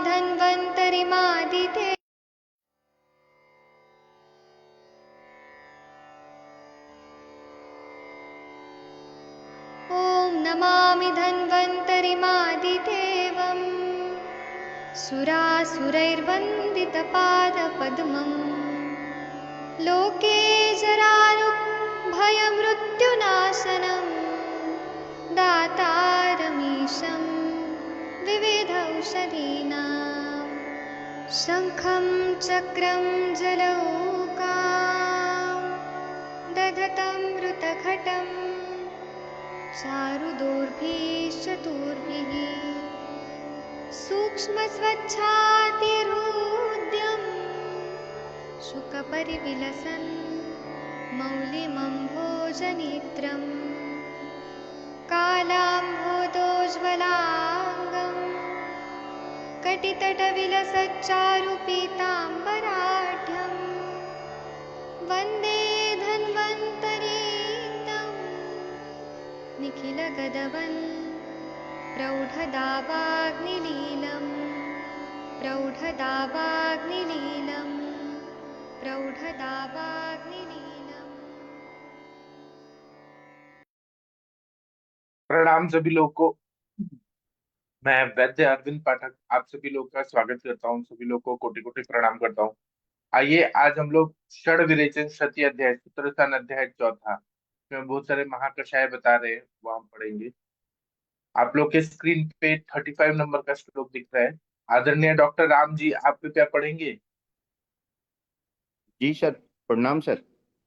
धन्वन्तरिमादिते ॐ नमामि धन्वन्तरिमादिदेवम् सुरासुरैर्वन्दितपादपद्मम् लोके जराभयमृत्युनाशनं दातारमीशं विविधौषधीनां शङ्खं चक्रं जलौकां दधतं मृतघटं चारुदोर्भिश्चतुर्भिः सूक्ष्मस्वच्छातिहृद्यं शुकपरिविलसन् मौलिमम्भोजनेत्रम् कालाम्भोदोज्ज्वलाङ्गं कटितटविलसच्चारुपीताम्बराढ्यं वन्दे धन्वन्तरीतं निखिलगदवन् प्रौढदावाग्निलीलं प्रौढदावाग्निलीलं प्रौढदावाग्निलीलम्। प्रणाम सभी लोगों को। मैं वैद्य अरविंद पाठक आप सभी लोगों का स्वागत करता हूँ। सभी लोगों को कोटि कोटि प्रणाम करता हूँ। आइए आज हम लोग षड विरेचन शती अध्याय सूत्रस्थान अध्याय चौथा में बहुत सारे महाकषाय बता रहे हैं, वो हम पढ़ेंगे। आप लोग के स्क्रीन पे 35 नंबर का श्लोक दिख रहा है। आदरणीय डॉक्टर राम जी, आप क्या पढ़ेंगे? जी सर, प्रणाम सर।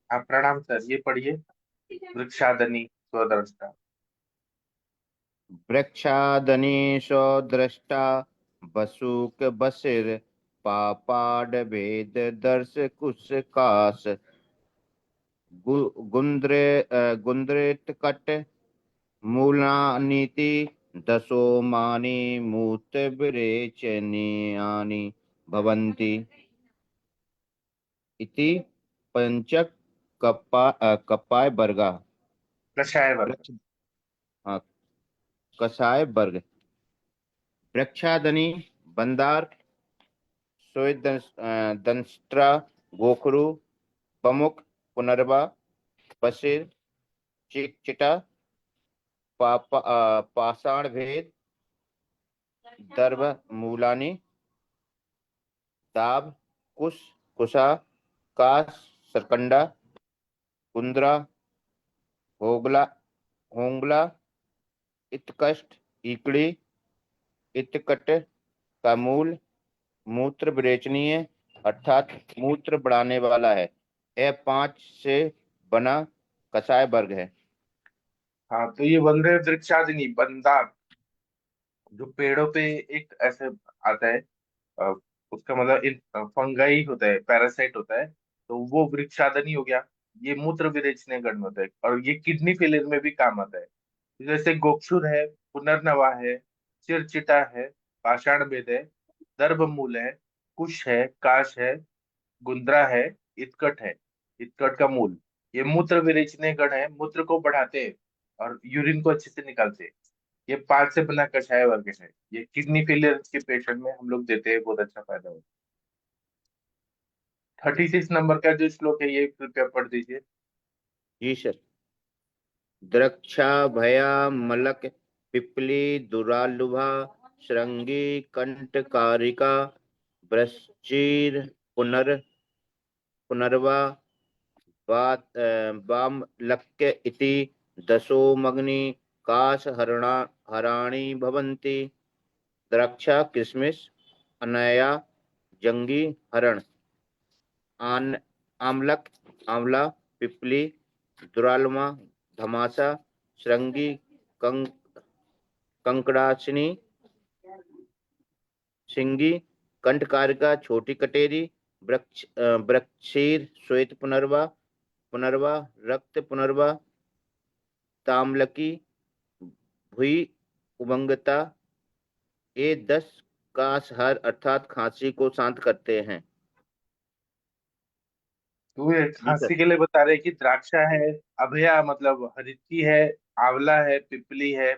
आप प्रणाम सर, ये पढ़िए। वृक्षादनि स्वद्रष्टा। वृक्षादनि सौद्रष्टा बसूक बसिर पापाड भेद दर्श कुश कास गुंद्रेत कट मूलानीति दशो मानी मूत विरेचनीयानि भवन्ति इति पंचक कपाय वर्गा। कषाय वर्ग। हाँ, कषाय वर्ग। वृक्षादनि बंदार दंष्ट्रा गोखरू पमुख पुनर्वा बसिर चिटा पाषाण भेद दर्भ मूलानी दाब कुश कुशा काश सरकंडा कुंद्रा होगला होंगला इतकष्ट इकड़ी इतकट का मूल मूत्र विरेचनीय अर्थात मूत्र बढ़ाने वाला है। यह 5 से बना कषाय वर्ग है। हाँ, तो ये वंदे वृक्षादनि बंदार जो पेड़ों पे एक ऐसे आता है, अ, उसका मतलब फंगाई होता है, पैरासाइट होता है, तो वो वृक्षादनी हो गया। ये मूत्र विरेचने गण में होता है और ये किडनी फेलियर में भी काम आता है। जैसे गोक्षुर है, पुनर्नवा है, चिरचिटा है, पाषाण भेद है, दर्भ मूल है, कुश है, काश है, गुंद्रा है, इतकट है, इतकट का मूल। ये मूत्र विरेचने गण है, मूत्र को बढ़ाते हैं और यूरिन को अच्छे से निकालते हैं। ये 5 से बना कषाय वर्ग है। ये किडनी फेलियर के पेशेंट में हम लोग देते हैं, बहुत अच्छा फायदा होता है। 36 नंबर का जो श्लोक है ये कृपया पढ़ दीजिए। जी सर। द्रक्षा भया मलक पिपली दुरालुभा श्रृंगी कंटकारिका वृश्चिर पुनर्वा वाम लक्य इति दशो मग्नि काश हराणी भवन्ति। द्राक्षा किशमिश अनया जंगी हरण आमलक आंवला पिपली दुरालमा धमासा श्रृंगी कंकड़ासिनी सिंगी कंठकारिका छोटी कटेरी वृक्षीर श्वेत पुनर्वा रक्त पुनर्वा ताम्लकी भुई उमंगता। ये 10 काशहर अर्थात खांसी को शांत करते हैं। तो ये जी सर। खांसी के लिए बता रहे हैं कि द्राक्षा है, अभया मतलब हरिती है, आंवला है, पिपली है,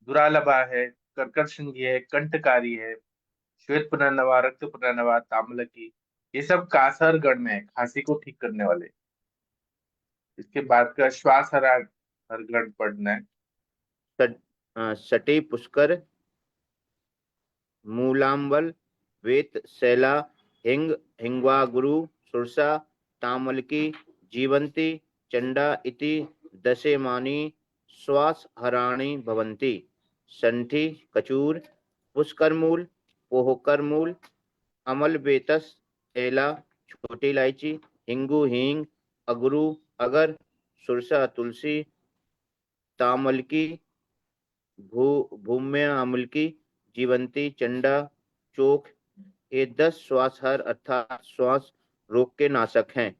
दुरालभा है, कर्कटशृंगी है, कंटकारी है, श्वेत पुनर्नवा, रक्त पुनर्नवा, ताम्रलिकी, ये सब कासहर गण में है, खांसी को ठीक करने वाले। इसके बाद का श्वास हर गण पढ़ना है। सटी पुष्कर, मूलांबल, वेत शैला, हिंग, हिंगवा गुरु, सुरसा, तामलकी, जीवंती, चंडा इति दशेमानी श्वास हराणी भवन्ति। संठी, कचूर, पुष्करमूल, पोहकरमूल, अमल बेतस, एला, छोटी इलायची, हिंगू हींग, अगरू अगर, सुरसा तुलसी, तामलकी, भूम्य अमलकी, जीवंती, चंडा, चोक, ये 10 श्वास हर अर्थात श्वास रोग के नाशक हैं।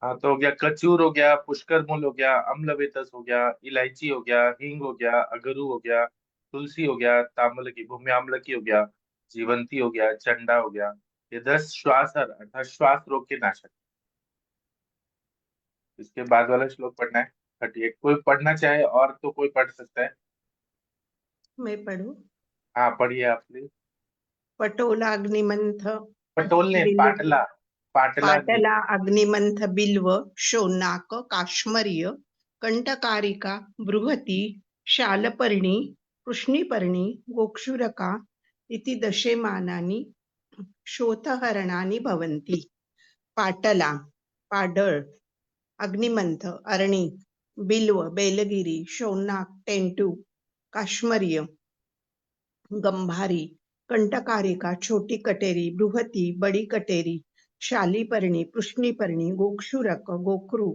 हाँ, तो हो गया कचूर, हो गया पुष्करमूल, हो गया अम्लवेतस, हो गया इलायची, हो गया हींग, हो गया अगरू, हो गया तुलसी, हो गया ताम्रलिकी, भूमि आम्लकी, हो गया जीवंती, हो गया चंडा, हो गया। ये 10 श्वास हर अर्थात श्वास रोग के नाशक। इसके बाद वाला श्लोक पढ़ना है 38। कोई पढ़ना चाहे और तो कोई पढ़ सकता है। मैं पढ़ू। हाँ, पढ़िए आप प्लीज। पटोला अग्निमंथ पटोल ने बिल्व, पाटला, पाटला नहीं। पाटला अग्निमंथ बिल्व, शोनाक काश्मर्य, कंटकारिका, बृहती, शालपर्णी, कृष्णीपर्णी, गोक्षुरका इति दशेमानानि शोथहरणानि भवन्ति। पाटला पाडळ, अग्निमंथ अरणी, बिल्व बेलगिरी, शोनाक टेंटू, काश्मर्य गंभारी, कंटकारिका छोटी कटेरी, बृहती बड़ी कटेरी, शालीपर्णी पुष्णीपर्णी, गोक्षुरक गोखरू,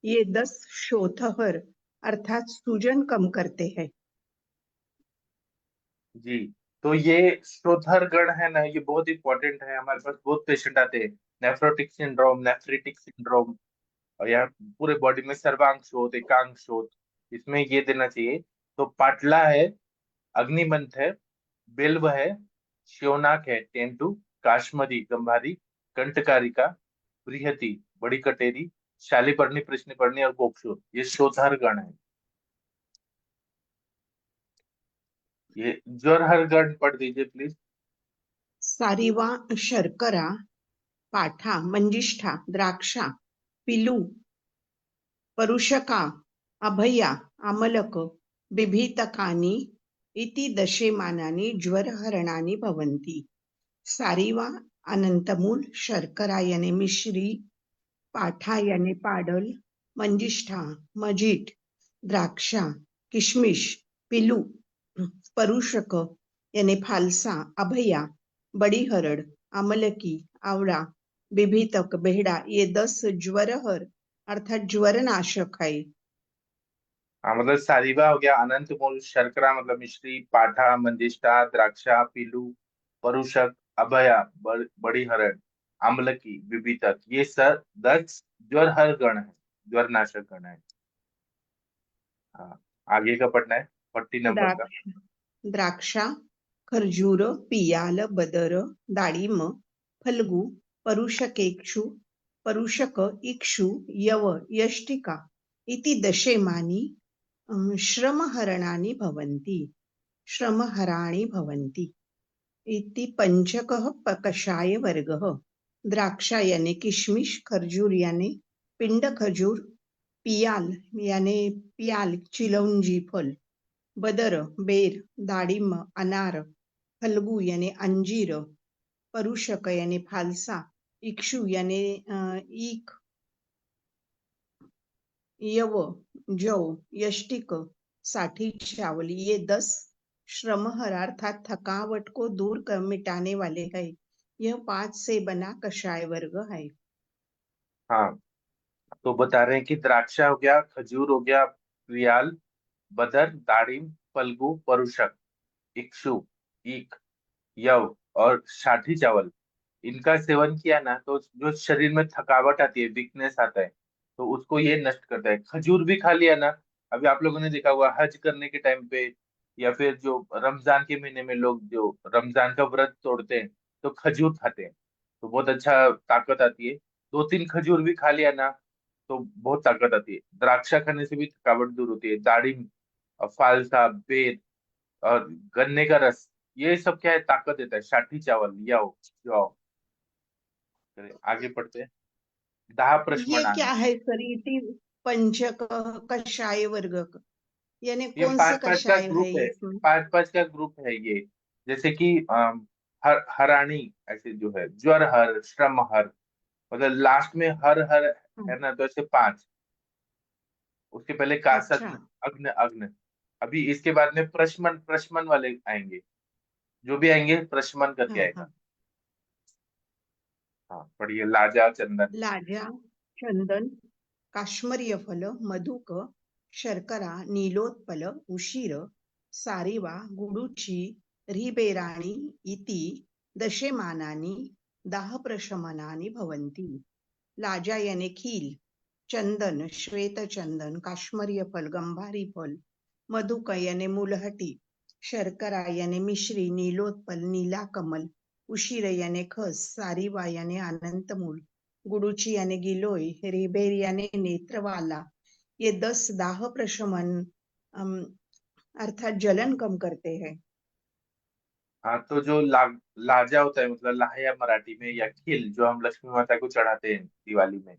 ये 10 शोथहर अर्थात सूजन कम करते हैं। जी, तो ये श्रोथर गण है ना, ये बहुत इंपॉर्टेंट है। हमारे पास बहुत पेशेंट आते हैं, नेफ्रोटिक सिंड्रोम, नेफ्रिटिक सिंड्रोम, और यार पूरे बॉडी में सर्वांग शोथ, एकांग शोथ, इसमें ये देना चाहिए। तो पाटला है, अग्निमंथ है, बिल्व है, श्योनाक है, टेंटू, काश्मरी गंभारी, कंटकारिका, बृहति बड़ी कटेरी, शालीपर्णी कृष्णपर्णी और गोक्षुर, ये श्रोथर गण है। ये ज्वर हर गण पढ़ दीजिए प्लीज। सारिवा शर्करा, पाठा मंजिष्ठा, द्राक्षा, पिलू, परुषका, अभया, आमलक, बिभीतकानि इति दशेमानानि ज्वरहरणानि भवन्ति। सारिवा अनंतमूल, शर्करा यानी मिश्री, पाठा यानी पाडल, मंजिष्ठा मजीठ, द्राक्षा किशमिश, पिलू, परुषक यानी फालसा, अभया बड़ी हरड़, आमलकी आवड़ा, बिभीतक बेहड़ा, ये 10 ज्वरहर अर्थात ज्वरनाशक है। हाँ, मतलब सारिवा हो गया अनंत मूल, शर्करा मतलब मिश्री, पाठा मंजिष्ठा, द्राक्षा, पीलू, परुषक, अभया बड़ी हरण, आम्लकी, विभितक, ये सब 10 ज्वर हर गण है, ज्वर नाशक गण है। हाँ, आगे का पढ़ना है 40 नंबर का। द्राक्षा, खरजूर, पियाल, बदर, दाड़िम, फल्गु, परुषकेक्षु, परुषक, इक्षु, यव, यष्टिका इति दशेमानि श्रमहरणानि भवन्ति। श्रमहराणि भवन्ति इति पंचकः कषाय वर्गः। द्राक्षा यानी किशमिश, खरजूर यानी पिंड खजूर, पियाल यानी पियाल चिलौंजी फल, बदर बेर, दाडिम अनार, फल्गू यानी अंजीर, परुषक यानी फालसा, इक्षु यानी ईख, यव जौ, यष्टिक साठी चावल, ये 10 श्रमहर अर्थात थकावट को दूर कर मिटाने वाले हैं। यह 5 से बना कषाय वर्ग है। हाँ, तो बता रहे हैं कि द्राक्षा हो गया, खजूर हो गया, पियाल, बदर, दाड़िम, फल्गु, परुषक, इक्षु, ईख, यव और साठी चावल, इनका सेवन किया ना तो जो शरीर में थकावट आती है, वीकनेस आता है, तो उसको ये नष्ट करता है। खजूर भी खा लिया ना, अभी आप लोगों ने देखा हुआ हज करने के टाइम पे, या फिर जो रमजान के महीने में लोग जो रमजान का व्रत तोड़ते हैं तो खजूर खाते हैं, तो बहुत अच्छा ताकत आती है। 2-3 खजूर भी खा लिया ना तो बहुत ताकत आती है। द्राक्षा खाने से भी थकावट दूर होती है। दाड़िम और फालसा, बेर और गन्ने का रस, ये सब क्या है, ताकत देता है। साठी चावल याओ जाओ। चलिए आगे पढ़ते हैं। दहा ये प्रश्न क्या है सर? इति पंचक कषाय वर्ग यानी ये कौन से 5-5 का कषाय है ग्रुप है। इसमें? 5-5 का ग्रुप है ये। जैसे कि हरानी ऐसे जो है, ज्वर हर, श्रम हर, मतलब लास्ट में हर हर हाँ, है ना, तो ऐसे 5। उसके पहले कासत, अच्छा। अग्न अग्न। अभी इसके बाद में प्रश्मन प्रश्मन वाले आएंगे। जो भी आएंगे प्रश्मन करके हाँ आएगा। हाँ। हाँ पढ़िए। लाजा चंदन। लाजा, चंदन, काश्मरीय फल, मधुक, शर्करा, नीलोत्पल, उशीर, सारिवा, गुडुची, रिबेराणी इति दशेमानानि दाहप्रशमनानि भवन्ति। लाजा याने खील, चंदन, श्वेतचंदन, काश्मरीय फल, गंभारी फल, मधुक याने मुलहटी, शर्करा याने मिश्री, नीलोत्पल, नीला कमल, उशीर याने खस, सारिवा याने अनंतमूल, गुडुची याने गिलोय, रेबेर याने नेत्रवाला। ये 10 दाह प्रशमन अर्थात जलन कम करते हैं। हाँ तो जो लाजा होता है, मतलब लाहया मराठी में, या खिल जो हम लक्ष्मी माता को चढ़ाते हैं दिवाली में।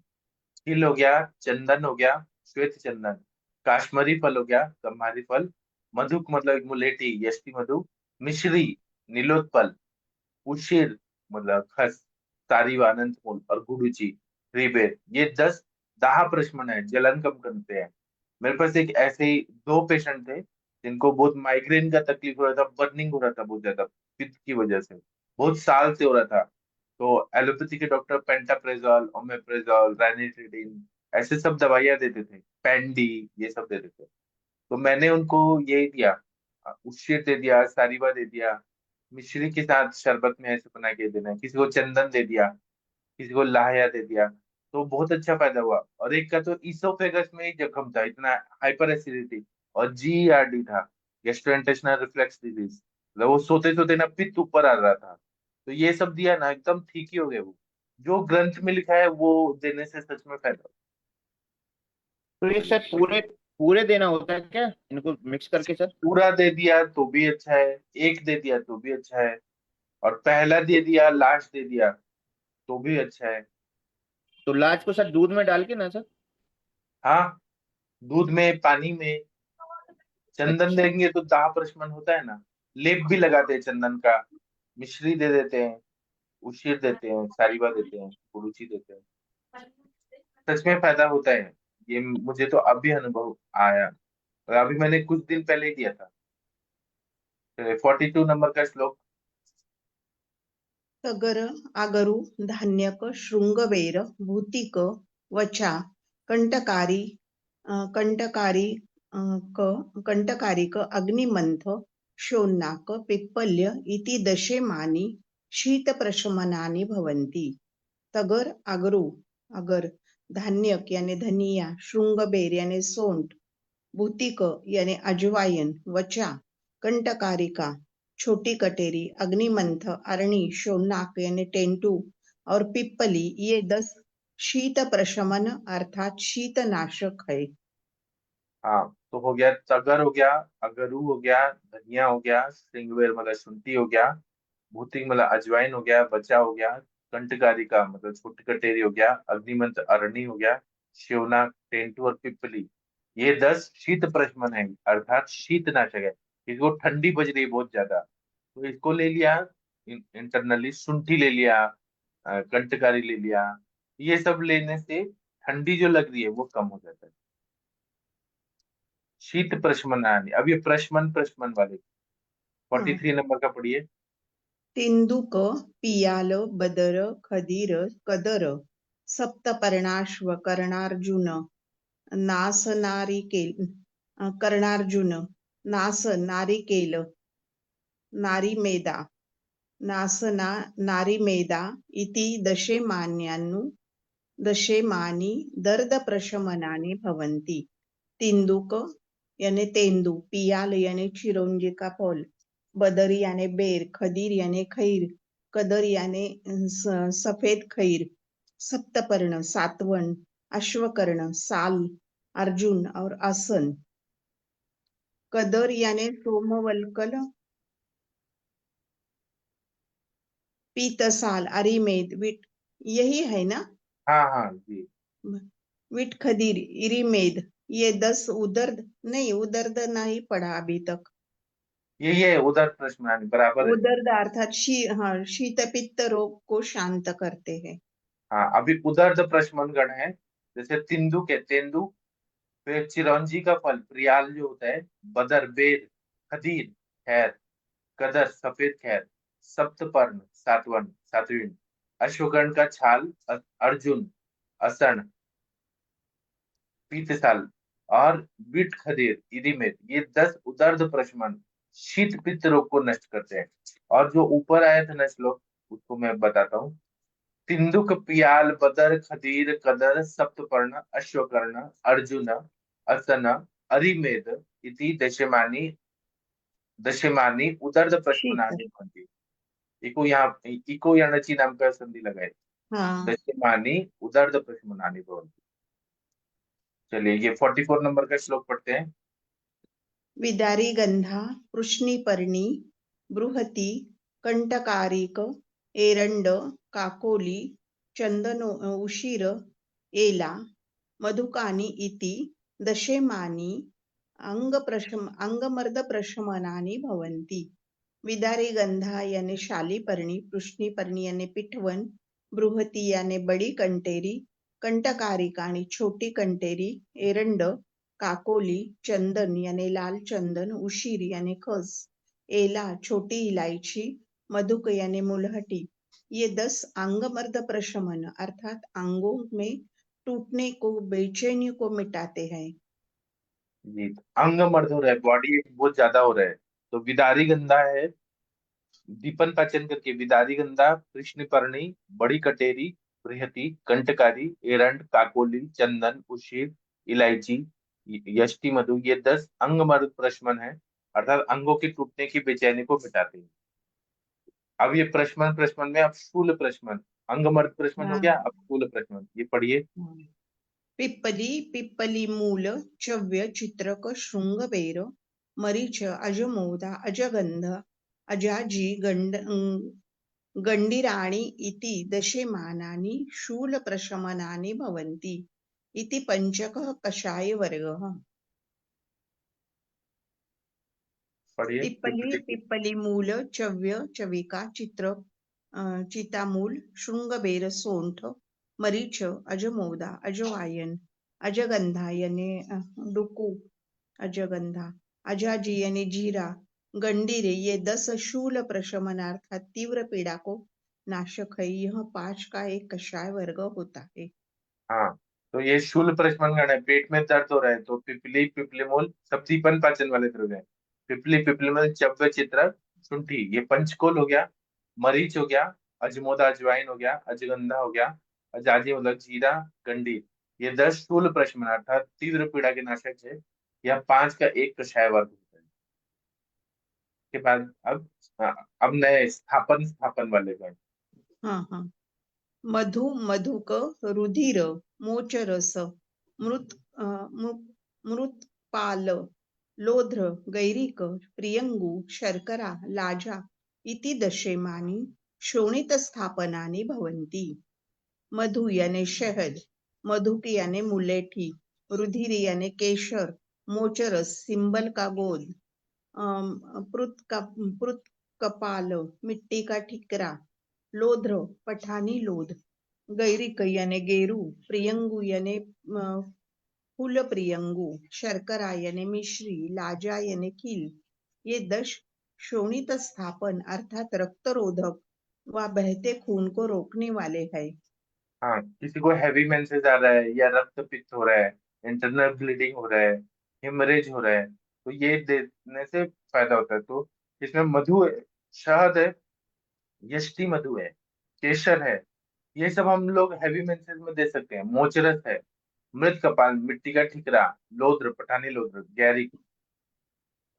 तिल हो गया, चंदन हो गया, श्वेत चंदन, काश्मीरी फल हो गया, गम्हारी फल, मधुक मतलब एक मुलेठी यष्टि मधु, मिश्री, नीलोत्पल, उशीर मतलब खस, तारीव अनंत मूल, और गुडुची, रिबेर। ये 10 दाह प्रशमन है, जलन कम करते हैं। मेरे पास एक ऐसे ही 2 पेशेंट थे जिनको बहुत माइग्रेन का तकलीफ हो रहा था, बर्निंग हो रहा था बहुत ज्यादा पित्त की वजह से, बहुत साल से हो रहा था। तो एलोपैथी के डॉक्टर पेंटाप्रेजोल, ओमेप्रेजोल, रैनिट्रिडिन ऐसे सब दवाइयां देते थे, पेंडी ये सब देते थे। तो मैंने उनको ये दिया, उशीर दे दिया, सारिवा दे दिया, मिश्री के साथ शरबत में ऐसे बना के देना, किसी को चंदन दे दिया, किसी को लाहया दे दिया। तो बहुत अच्छा फायदा हुआ। और एक का तो इसोफेगस में ही जख्म था, इतना हाइपर एसिडिटी, और GERD था, गैस्ट्रोइंटेस्टाइनल रिफ्लक्स डिजीज, मतलब वो सोते सोते ना पित्त ऊपर आ रहा था। तो ये सब दिया ना, एकदम ठीक ही हो गए वो। जो ग्रंथ में लिखा है वो देने से सच में फायदा होगा। तो ये चलिए सर पूरे बढ़िया। पूरे देना होता है क्या, इनको मिक्स करके सर? पूरा दे दिया तो भी अच्छा है, एक दे दिया तो भी अच्छा है, और पहला दे दिया लास्ट दे दिया तो भी अच्छा है। तो लाज को सर दूध में डाल के ना सर? हाँ, दूध में, पानी में। चंदन अच्छा। देंगे तो दाह प्रशमन होता है ना। लेप भी लगाते हैं चंदन का, मिश्री दे देते हैं, उशीर देते हैं, सारिवा देते हैं, गुरुची देते हैं। सच में फायदा होता है। ये मुझे तो अभी अनुभव आया, और अभी मैंने कुछ दिन पहले ही दिया था। 42 नंबर का श्लोक। तगर, आगरू, धान्यक, शृंगबेर, भूतिक, वचा, कंटकारी, कंटकारी कंटकारिक, अग्निमंथ, शोन्नाक, पिप्पल्य इति दशेमानी शीतप्रशमनानि भवन्ति। तगर, आगरू, अगर, धान्यक यानी धनिया, शृंगबेर यानी सोंठ, भूतिक यानी अजवायन, वचा कंटकारिका छोटी कटेरी, अग्निमंथ अरणी, शोनाक यानी टेंटू और पिप्पली ये 10 शीत प्रशमन अर्थात शीतनाशक है। हाँ तो हो गया, तगर हो गया, अगरू हो गया, धनिया हो गया, श्रृंगवेर मतलब शुंठी हो गया, भूतिक मतलब अजवाइन हो गया, बचा हो गया, कंटकारिका मतलब छोटी कटेरी हो गया, अग्निमंत अरणी हो गया, शिवना, टेंटू और पिपली। ये 10 शीत प्रशमन है, अर्थात शीतनाशक है। इसको ठंडी बज रही है बहुत ज्यादा, तो इसको ले लिया। इंटरनली शुंठी ले लिया, कंटकारी ले लिया। ये सब लेने से ठंडी जो लग रही है वो कम हो जाता है। शीत प्रशमन आने। अब ये प्रशमन प्रशमन वाले हाँ। 43 नंबर का पढ़िए। तिंदुक, पियाल, बदर, खदीर, कदर, सप्तपर्णाश्व, कर्णार्जुन, नासनारिकेल, कर्णार्जुन, नास, नारिकेल, नारीमेदा, नासना, नारीमेदा इति दशेमानी दर्दप्रशमनानि भवन्ति। तिंदुक याने तेंदू, पियाल याने चिरौंजी का फल, बदर याने बेर, खदीर याने खैर, कदर याने सफेद खैर, सप्तपर्ण सातवन, अश्वकर्ण साल, अर्जुन और आसन, कदर याने सोमवल्कल, पीतसाल, अरिमेद, विट, यही है ना? हाँ हाँ जी। विट खदीर, इरिमेद, ये 10 उदर्द नहीं, उदर्द नहीं पढ़ा अभी तक। यही है उदर प्रश्न, बराबर है। उदर्द अर्थात शीत पित्त रोग को शांत करते हैं। हाँ, अभी उदर्द प्रश्न गण है, जैसे तेंदु, फिर चिरौंजी का फल प्रियाल जो होता है, बदर बेर, खदीर खैर, कदर सफेद खैर, सप्तपर्ण सातवीं, अश्वगण का छाल, अर्जुन, असण, पीतसाल और बीट खदीर, इरिमेद, ये 10 उदर्द प्रशमन शीत पित्त रोग को नष्ट करते हैं। और जो ऊपर आया था ना श्लोक, उसको मैं बताता हूँ। तिंदुक, पियाल, बदर, खदीर, कदर, सप्तपर्ण, अश्वकर्ण, अर्जुन, असन, अरिमेद इति दशमानी उदर्द शीत, प्रश्मनानि भवन्ति। इको यानची नाम का संधि लगाए, हाँ। दशमानी उदर्द प्रश्मनानि भवन्ति। चलिए ये 44 नंबर का श्लोक पढ़ते हैं। विदारी गंधा, पृश्निपर्णी, बृहती, कंटकारिक, एरंड, काकोली, चंदन, उशीर, एला, मधुकानी इति दशेमानी अंगमर्द प्रशमनानि भवन्ति। विदारी गंधा यानी शालीपर्णी, पृश्निपर्णी यानी पिठवण, बृहती यानी बड़ी कंटेरी, कंटकारिका यानी छोटी कंटेरी, एरंड काकोली, चंदन यानी लाल चंदन, उशीर यानी खस, एला छोटी इलायची, मधुक यानी मुलहटी, ये 10 अंगमर्द प्रशमन अर्थात अंगों में टूटने को, बेचैनी को मिटाते हैं। जी, अंग मर्द हो रहा है, बॉडी बहुत ज्यादा हो रहा है, तो विदारी गंधा है, दीपन पाचन करके विदारी गंधा, कृष्णपर्णी, बड़ी कटेरी, बृहति, कंटकारी, एरंड, काकोली, चंदन, उशीर, इलायची, यष्टि मधु, ये 10 अंग मर्द प्रशमन है, अर्थात अंगों के टूटने की बेचैनी को मिटाते हैं। अब ये प्रशमन प्रशमन में अब शूल प्रशमन, अंग मर्द प्रशमन हो हाँ। गया, अब शूल प्रशमन, ये पढ़िए। पिप्पली, पिप्पली मूल, चव्य, चित्रक, शृंगबेर, मरीच, अजमोदा, अजगंध, अजाजी, गंडीराणि इति दशेमानानि शूलप्रशमनानि भवन्ति इति पंचकः कषायवर्गः। पढ़िए पिप्पली, पिप्पली मूल, चव्य, चविका, चितामूल, शृंगबेर, सोंठ, मरीच, अजमोदा, अजवायन, अजगंधा यानी डुकू, अजगंधा, अजाजी यानी जीरा, गंडीरे, ये 10 शूल प्रशमनार्थात तीव्र पीड़ा को नाशक है। यह 5 का एक कषाय वर्ग होता है। हाँ, तो ये शूल प्रशमन गण है, पेट में दर्द हो रहा है तो पिपली, पिपलीमूल सब दीपन पाचन वाले द्रव्य है। पिपली, पिपलीमूल, चव्य, चित्र, शुंठी, ये पंचकोल हो गया, मरीच हो गया, अजमोदा अजवाइन हो गया, अजगंधा हो गया, अजाजी मतलब जीरा, गंडीर, ये 10 शूल प्रशमन अर्थात तीव्र पीड़ा के नाशक है। यह 5 का एक कषाय वर्ग होता है। के बाद अब नए स्थापन वाले गण। हाँ हाँ। मधु, मधुक, रुधिर, मोचरस, मृत मृतपाल, लोध्र, गैरिक, प्रियंगु, शर्करा, लाजा इति दशेमानि शोणितस्थापनानि भवन्ति। मधु यानी शहद, मधुक यानी मुलेठी, रुधिर यानी केशर, मोचरस सिंबल का गोद, पृत कपाल मिट्टी का ठिकरा, लोध्र पठानी लोध, गैरिक यानी गेरू, प्रियंगु यानी फूल प्रियंगु, शर्करा यानी मिश्री, लाजा यानी खील, ये 10 शोणित स्थापन अर्थात रक्तरोधक व बहते खून को रोकने वाले हैं। हाँ, किसी को हैवी मेंसेस आ रहा है या रक्त पित्त हो रहा है, इंटरनल ब्लीडिंग हो रहा है, हेमरेज हो रहा है, तो ये देने से फायदा होता है। तो इसमें मधु है, शहद है, यष्टि मधु है, केसर है, ये सब हम लोग हैवी मेंसेस में दे सकते हैं। मोचरस है, मृत कपाल मिट्टी का ठिकरा, लोद्र पठानी लोद्र, गैरिक,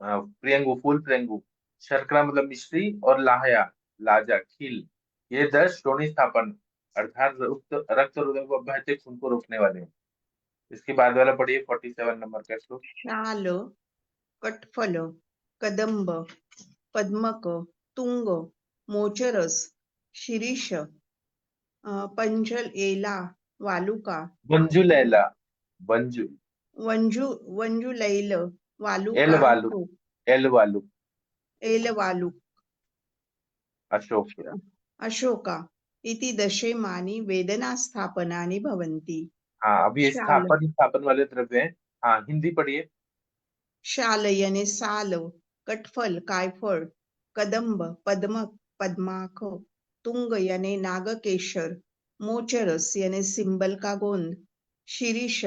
प्रियंगु फूल प्रियंगु, शर्करा मतलब मिश्री, और लाहया लाजा खील, ये 10 श्रोणी स्थापन अर्थात रक्त रोधक व बहते खून को रोकने वाले हैं। इसके बाद वाला पढ़िए 47 नंबर का श्लोक। शाल, कटफल, कदंब, पद्मक, तुंग, मोचरस, शिरीष, पंजल एला वालुका, मंजू लैला, मंजू, वंजू वंजुलैल एल वालुका वालू, एल वालू, एलवालु अशोक। अशोका इति दशेमानि वेदनास्थापनानि भवन्ति। हाँ, अब ये शाल स्थापन वाले द्रव्य हैं। हाँ, हिंदी पढ़िए। शाल याने साल, कटफल कायफळ, कदंब पद्मक पद्माख, तुंग याने नागकेशर, मोचरस याने सिंबल का गोंद, शिरीष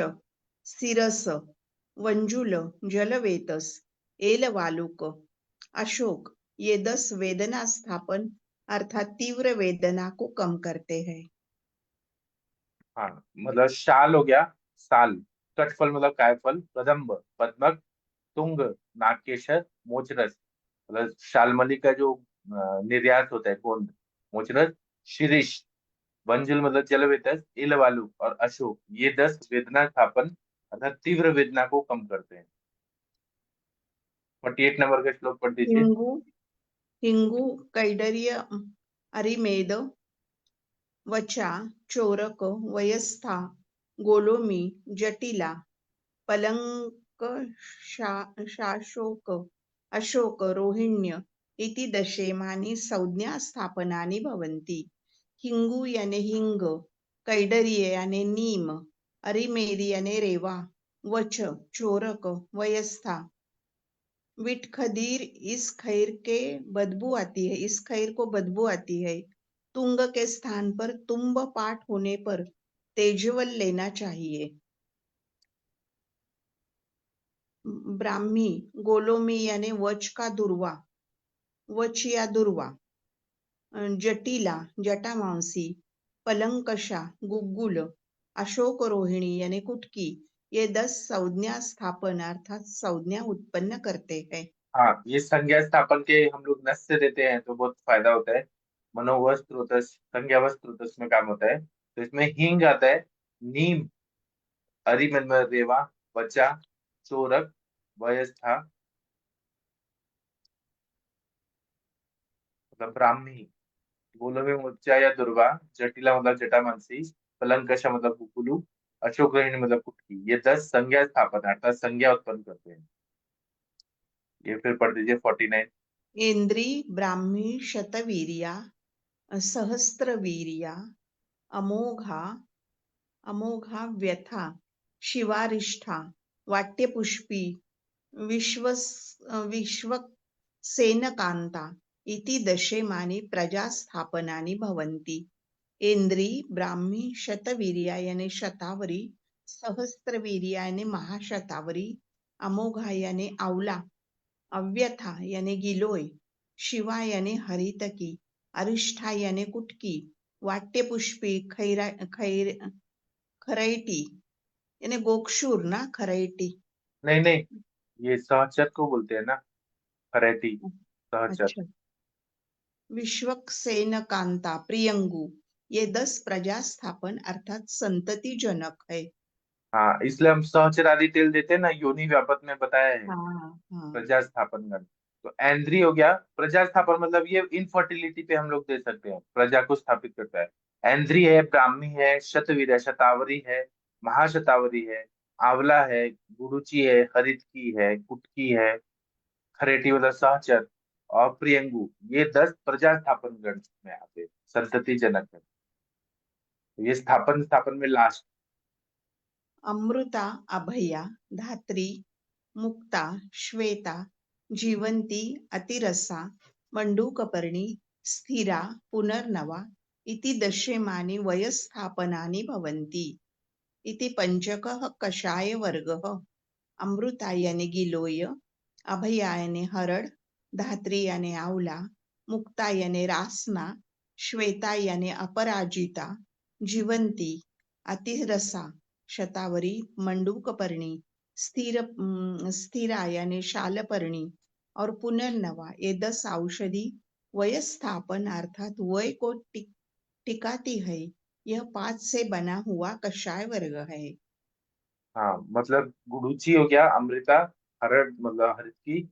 सिरस, वंजुल जलवेतस, एलवालुक, अशोक ये 10 वेदना स्थापन अर्थात तीव्र वेदना को कम करते हैं। हाँ, मतलब शाल हो गया, साल, कटफल मतलब कायफल, कदम्ब पद्मक, तुंग नागकेशर, मोचरस मतलब शालमली का जो निर्यात होता है गोंद, मोचरस, शिरीष, वंजुल मतलब जलवेतस, इलवालु और अशोक ये 10 वेदना स्थापन अर्थात तीव्र वेदना को कम करते हैं। 48 नंबर का श्लोक पढ़ दीजिए। हिंगू हिंगू कैडर्य अरिमेद वचा चोरक वयस्था गोलोमी जटिला पलंक शाशोक अशोक रोहिण्य इति दशेमानि संज्ञा स्थापनानि भवन्ति। हिंगू याने हिंग, कैडर्य याने नीम, अरिमेदी याने रेवा, वच चोरक वयस्था विट खदीर इस खैर के बदबू आती है, इस खैर को बदबू आती है। तुंग के स्थान पर तुम्ब पाठ होने पर तेजवल लेना चाहिए। ब्राह्मी गोलोमी याने वच का दुर्वा, वच या दुर्वा, जटिला जटामांसी, पलंकशा गुग्गुल, अशोक रोहिणी यानी कुटकी ये 10 संज्ञा स्थापन अर्थात संज्ञा उत्पन्न करते हैं। हाँ, ये संज्ञा स्थापन के हम लोग नस से देते हैं तो बहुत फायदा होता है। मनोवस्त्र होता है, संज्ञा वस्त्र होता है, उसमें काम होता है। तो इसमें हींग आता है, नीम, अरिमन रेवा, वचा, चोरक, वयस्था मतलब ब्राह्मी, गोलों में मुच्चा या दुर्वा, जटिला मतलब जटामांसी, पलंकशा मतलब कुकुलू, अशोक रोहिणी मतलब कुटकी ये 10 संज्ञा स्थापन अर्थात संज्ञा उत्पन्न करते हैं। ये फिर पढ़ दीजिए 49। इंद्री ब्राह्मी शतवीर्या सहस्त्रवीर्या अमोघा अमोघा व्यथा शिवारिष्ठा वाट्यपुष्पी विश्वक्सेनकांता इति दशेमानि प्रजास्थापनानि भवन्ति। इंद्री ब्राह्मी शतवीर्या याने शतावरी, सहस्त्रवीर्या याने महाशतावरी, अमोघा याने आवला, अव्यथा याने गिलोय, शिवा याने हरितकी, अरिष्ठा याने कुटकी, वाट्यपुष्पी खरैटी याने गोक्षूर ना खरैटी। नहीं नहीं, ये सहचर को बोलते हैं ना, खरेटी सहचर। अच्छा, विश्वक्सेनकांता प्रियंगु ये 10 प्रजास्थापन अर्थात संतति जनक है। हाँ, इसलिए हम सहचर आदि तेल देते हैं ना, योनि व्यापक में बताया है हाँ प्रजा स्थापन गण। तो एंद्री हो गया प्रजा स्थापन मतलब ये इनफर्टिलिटी पे हम लोग दे सकते हैं, प्रजा को स्थापित करता है। एंद्री है, ब्राह्मी है, शतवीर है, शतावरी है, महाशतावरी है, आंवला है, गुरुची है, हरितकी है, कुटकी है, खरेटी मतलब सहचर और प्रियंगु ये 10 प्रजा स्थापन गण में आते हैं, संतति जनक है। ये स्थापन स्थापन में लास्ट। अमृता अभया धात्री मुक्ता श्वेता जीवंती अतिरसा मंडूकपर्णी स्थिरा पुनर्नवा इति दशेमानि वयस्थापनानि भवन्ति। इति पंचकः कषाय वर्गः अमृता याने गिलोय, अभया याने हरड़, धात्री याने आवला, मुक्ता याने रासना, श्वेता याने अपराजिता, जीवंती अतिरसा शतावरी मंडूकपर्णी, स्थिरा यानी शालपर्णी और पुनर्नवा ये 10 औषधि वयस्थापन अर्थात वय को टिकाती है। यह 5 से बना हुआ कषाय वर्ग है। हाँ, मतलब गुडुची हो गया, अमृता, हरड़ मतलब हरित की,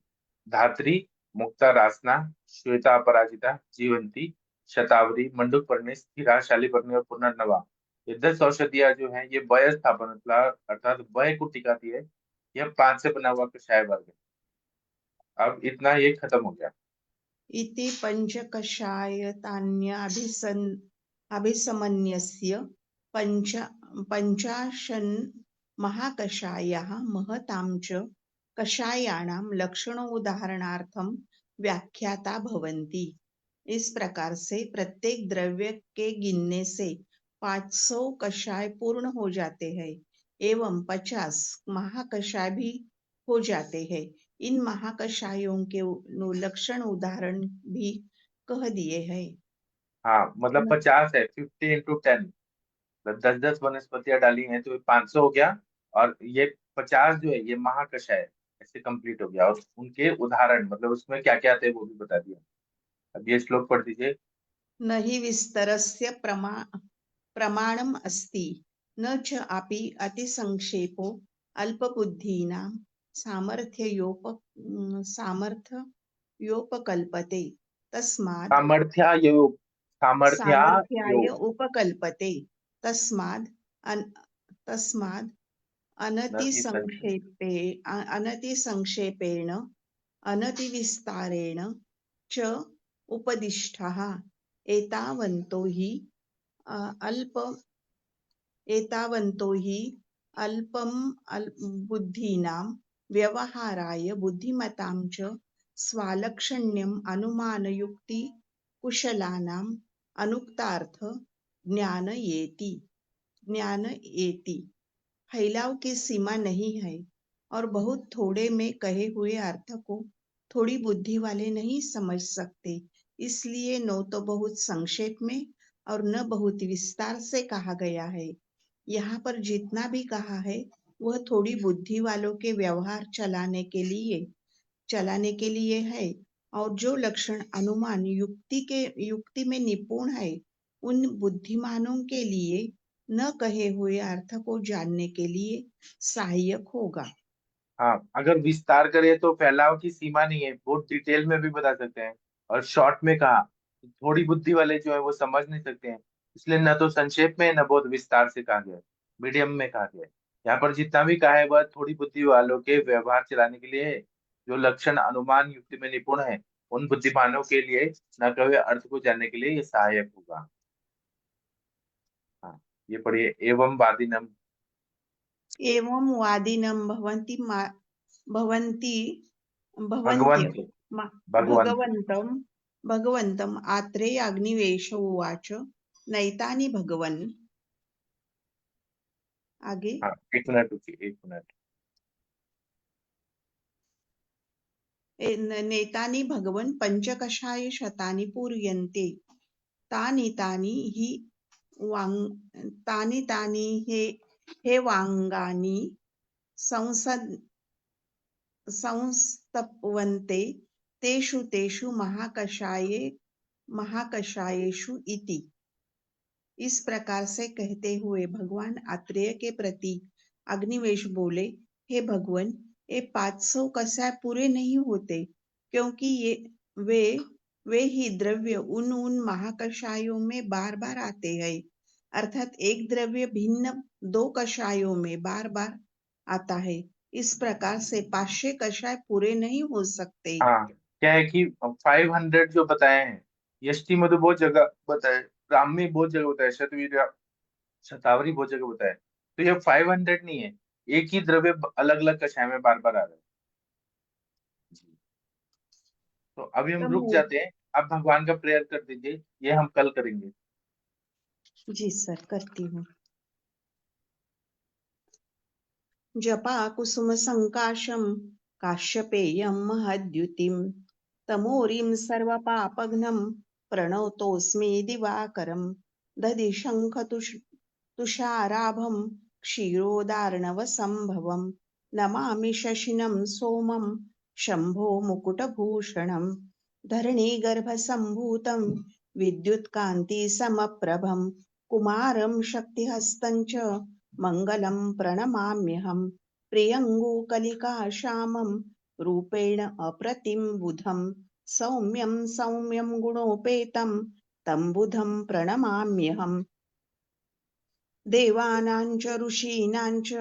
धात्री, मुक्ता रासना, श्वेता अपराजिता, जीवंती शतावरी, मंडूकपर्णी, स्थिरा, शालीपर्णी और पुनर्नवा, ये 10 औषधियां जो हैं ये वय स्थापन अर्थात वय को टिकाती है। यह 5 से बना हुआ कषाय वर्ग है। अब इतना ये खत्म हो गया। इति अभिसमन्यस्य पञ्चाशन् महाकषायाः महतां च कषायाणां लक्षणोदाहरणार्थं व्याख्याता भवन्ति। इस प्रकार से प्रत्येक द्रव्य के गिनने से 500 कषाय पूर्ण हो जाते हैं एवं 50 महाकषाय भी हो जाते हैं। इन महाकषायों के लक्षण उदाहरण भी कह दिए हैं। हाँ, मतलब 50 है, 50 into 10, मतलब 10-10 वनस्पतियां डाली हैं तो ये 500 हो गया। और ये 50 जो है ये महाकषाय ऐसे कंप्लीट हो गया। और उनके उदाहरण मतलब उसमें क्या क्या आते हैं वो भी बता दिया। अब ये श्लोक पढ़ दीजिए। न हि विस्तरस्य प्रमाणम् अस्ति न च अपि अतिसंक्षेपो अल्पबुद्धीनां सामर्थ्योपकल्पते तस्माद् सामर्थ्यायोग, सामर्थ्याय सामर्थ्यायोग, उपकल्पते तस्माद् तस्माद् न हि संक्षेप। अनतिसंक्षेपेण अनतिविस्तारेण च उपदिष्टः एतावन्तो हि बुद्धीनां व्यवहाराय बुद्धिमतां च स्वालक्षण्यम् अनुमानयुक्ति कुशलानाम् अनुक्तार्थ ज्ञानयेति। फैलाव की सीमा नहीं है और बहुत थोड़े में कहे हुए अर्थ को थोड़ी बुद्धि वाले नहीं समझ सकते। इसलिए न तो बहुत संक्षेप में और न बहुत विस्तार से कहा गया है। यहाँ पर जितना भी कहा है वह थोड़ी बुद्धि वालों के व्यवहार चलाने के लिए है। और जो लक्षण अनुमान युक्ति में निपुण है उन बुद्धिमानों के लिए न कहे हुए अर्थ को जानने के लिए सहायक होगा। हाँ, अगर विस्तार करें तो फैलाव की सीमा नहीं है, बहुत डिटेल में भी बता सकते हैं। और शॉर्ट में कहा तो थोड़ी बुद्धि वाले जो है वो समझ नहीं सकते हैं। इसलिए न तो संक्षेप में न बहुत विस्तार से कहा गया है, मीडियम में कहा गया है। यहाँ पर जितना भी कहा है वह थोड़ी बुद्धि वालों के व्यवहार चलाने के लिए है। जो लक्षण अनुमान युक्ति में निपुण है उन बुद्धिमानों के लिए न कहे अर्थ को जानने के लिए ये सहायक होगा। हाँ, ये पढ़िए। एवं वादिनम, एवं वादिनं भवन्ति भगवंत, भगवंत। भगवन्तम् आत्रेय अग्निवेश उवाच नैतानि भगवन् आगे हाँ, 1 मिनट रुकिए, 1 मिनट। नेतानि भगवन् पञ्चकषाय शतानि पूर्यन्ते तानि तानि हे वाङ्गानि संस्तप्यन्ते तेषु महाकषायेषु इति। इस प्रकार से कहते हुए भगवान आत्रेय के प्रति अग्निवेश बोले, हे भगवान, ये 500 कषाय पूरे नहीं होते क्योंकि वे ही द्रव्य उन महाकषायों में बार बार आते हैं। अर्थात एक द्रव्य भिन्न 2 कषायों में बार बार आता है। इस प्रकार से 500 कषाय पूरे नहीं हो सकते। हाँ, क्या है कि 500 जो बताए हैं, यष्टि मधु बहुत जगह बताए, ब्राह्मी बहुत जगह बताए, शतवीर शतावरी बहुत जगह बताए। तो ये 500 नहीं है, एक ही द्रव्य अलग अलग कषाय में बार बार आ रहा है। तो अभी हम रुक जाते हैं। आप भगवान का प्रेयर कर दीजिए, ये हम कल करेंगे। जी सर, करती हूँ। जपा कुसुम संकाशम काश्यपेयं महद्युतिं तमोरिं सर्वपापघ्नं प्रणतोऽस्मि दिवाकरं दधि शंख तुषाराभं क्षीरोदार्णवसंभवं नमामि शशिनं सोमं शंभो मुकुटभूषणं धरणीगर्भसम्भूतं विद्युत्कान्तिसमप्रभं कुमारं शक्तिहस्तं च मङ्गलं प्रणमाम्यहं प्रियङ्गुकलिकाश्यामं रूपेण अप्रतिम बुधं सौम्यं गुणोपेतं तं बुधं प्रणमाम्यहम्। देवानां च ऋषीणां च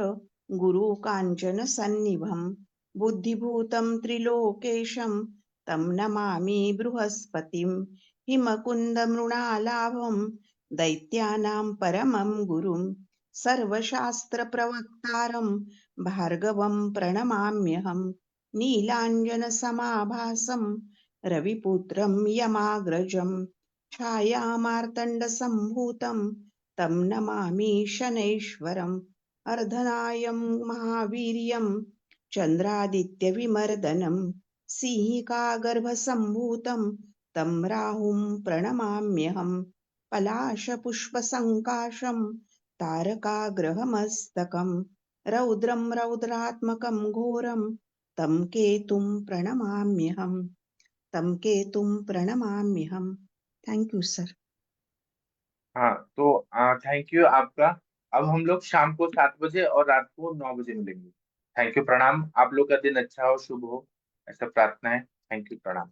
गुरुकाञ्चन सन्निभं बुद्धिभूतं त्रिलोकेशं तं नमामि बृहस्पतिं। हिमकुन्दमृणालाभं दैत्यानां परमं गुरुं सर्वशास्त्रप्रवक्तारं भार्गवं प्रणमाम्यहम्। नीलाञ्जनसमाभासं रविपुत्रं यमाग्रजं छायामार्तण्डसम्भूतं तं नमामि शनैश्वरम्। अर्धनायं महावीर्यं चन्द्रादित्यविमर्दनं सिंहिकागर्भसम्भूतं तं राहुं प्रणमाम्यहम्। पलाशपुष्पसङ्काशं तारकाग्रहमस्तकं रौद्रं रौद्रात्मकं घोरं तं केतुं प्रणमाम्यहम्। तं केतुं प्रणमाम्यहम्। Thank you sir. हाँ, तो थैंक यू आपका। अब हम लोग शाम को 7 बजे और रात को 9 बजे मिलेंगे। थैंक यू, प्रणाम। आप लोग का दिन अच्छा हो, शुभ हो, ऐसा प्रार्थना है। थैंक यू, प्रणाम।